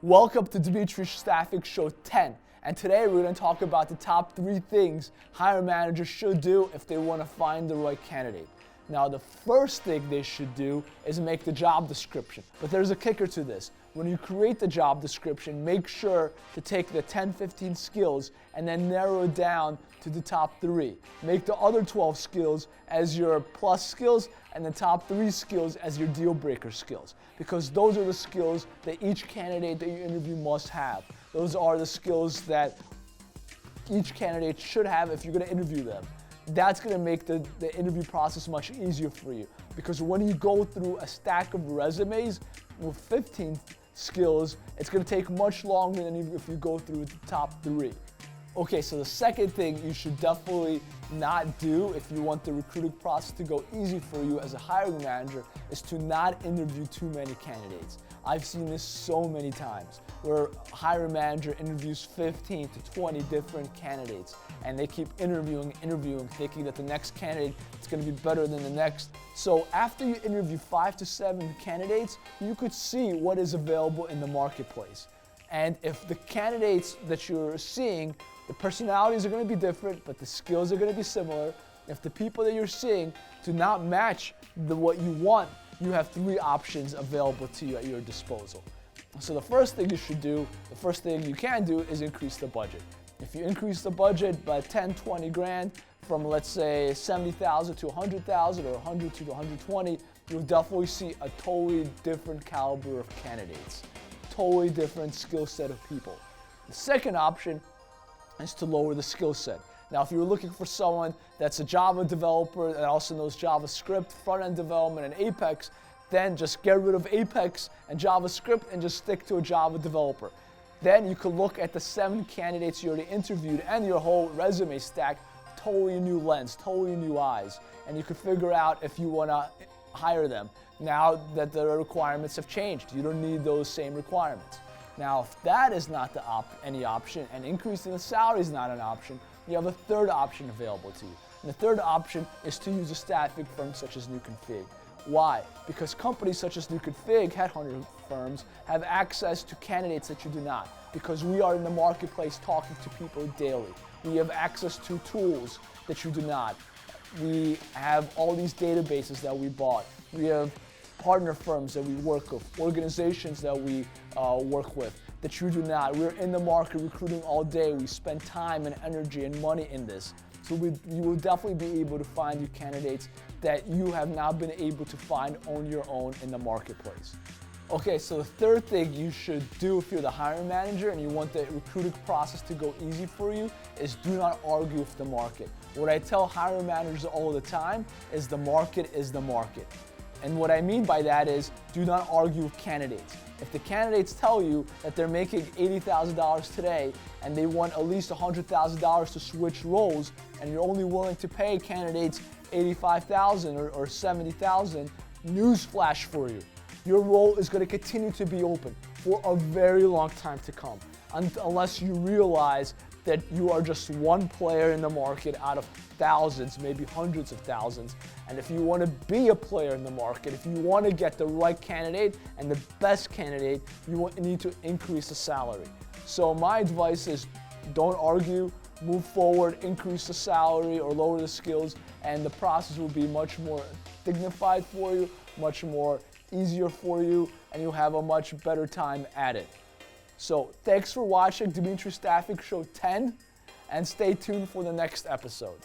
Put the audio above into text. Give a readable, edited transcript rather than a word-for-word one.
Welcome to Dmitry Staffing Show 10, and today we're going to talk about the top 3 things hiring managers should do if they want to find the right candidate. Now, the first thing they should do is make the job description, but there's a kicker to this. When you create the job description, make sure to take the 10-15 skills and then narrow it down to the top 3. Make the other 12 skills as your plus skills and the top 3 skills as your deal breaker skills, because those are the skills that each candidate that you interview must have. Those are the skills that each candidate should have if you're going to interview them. That's going to make the interview process much easier for you, because when you go through a stack of resumes with 15 skills, it's going to take much longer than if you go through the top 3. Okay, so the second thing you should definitely not do if you want the recruiting process to go easy for you as a hiring manager is to not interview too many candidates. I've seen this so many times where a hiring manager interviews 15 to 20 different candidates, and they keep interviewing, thinking that the next candidate is going to be better than the next. So after you interview 5 to 7 candidates, you could see what is available in the marketplace. And if the candidates that you're seeing, the personalities are going to be different, but the skills are going to be similar. If the people that you're seeing do not match what you want, you have 3 options available to you at your disposal. So the first thing you should do, the first thing you can do is increase the budget. If you increase the budget by 10, 20 grand from, let's say, 70,000 to 100,000 or 100 to 120, you'll definitely see a totally different caliber of candidates, totally different skill set of people. The second option is to lower the skill set. Now, if you're looking for someone that's a Java developer that also knows JavaScript, front-end development, and Apex, then just get rid of Apex and JavaScript and just stick to a Java developer. Then you can look at the 7 candidates you already interviewed and your whole resume stack, totally new lens, totally new eyes, and you can figure out if you want to hire them now that the requirements have changed. You don't need those same requirements. Now, if that is not any option and increasing the salary is not an option, you have a third option available to you. And the third option is to use a staffing firm such as NewConfig. Why? Because companies such as NewConfig, headhunter firms, have access to candidates that you do not, because we are in the marketplace talking to people daily. We have access to tools that you do not. We have all these databases that we bought. We have partner firms that we work with, organizations that we work with that you do not. We're in the market recruiting all day. We spend time and energy and money in this. So you will definitely be able to find you candidates that you have not been able to find on your own in the marketplace. Okay, so the third thing you should do if you're the hiring manager and you want the recruiting process to go easy for you is do not argue with the market. What I tell hiring managers all the time is the market is the market. And what I mean by that is do not argue with candidates. If the candidates tell you that they're making $80,000 today and they want at least $100,000 to switch roles, and you're only willing to pay candidates $85,000 or $70,000, newsflash for you. Your role is going to continue to be open for a very long time to come, unless you realize that you are just one player in the market out of thousands, maybe hundreds of thousands. And if you want to be a player in the market, if you want to get the right candidate and the best candidate, you need to increase the salary. So my advice is don't argue, move forward, increase the salary or lower the skills, and the process will be much more dignified for you, much more easier for you, and you'll have a much better time at it. So thanks for watching Dmitry Staffing Show 10, and stay tuned for the next episode.